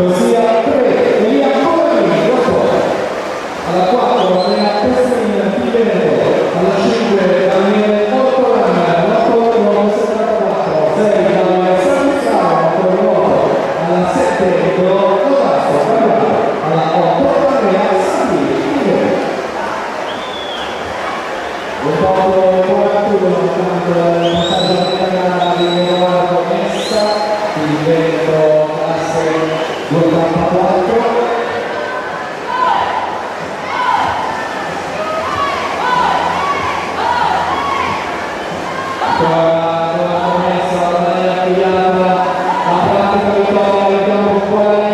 così a 3 Elia Comagini, alla 4 Andrea Pessin di Veneto, alla 5 Daniele Ottolan, all'8 nuovo 74, 6 Daniele Sanzaro, alla 7 Nicolò Cotasso, alla 8 Andrea Sandini di Veneto. Un po' 41, tanto il passaggio della gara di Leonardo Messa, il Veneto classe 284. La pratica vittoria, vediamo qual è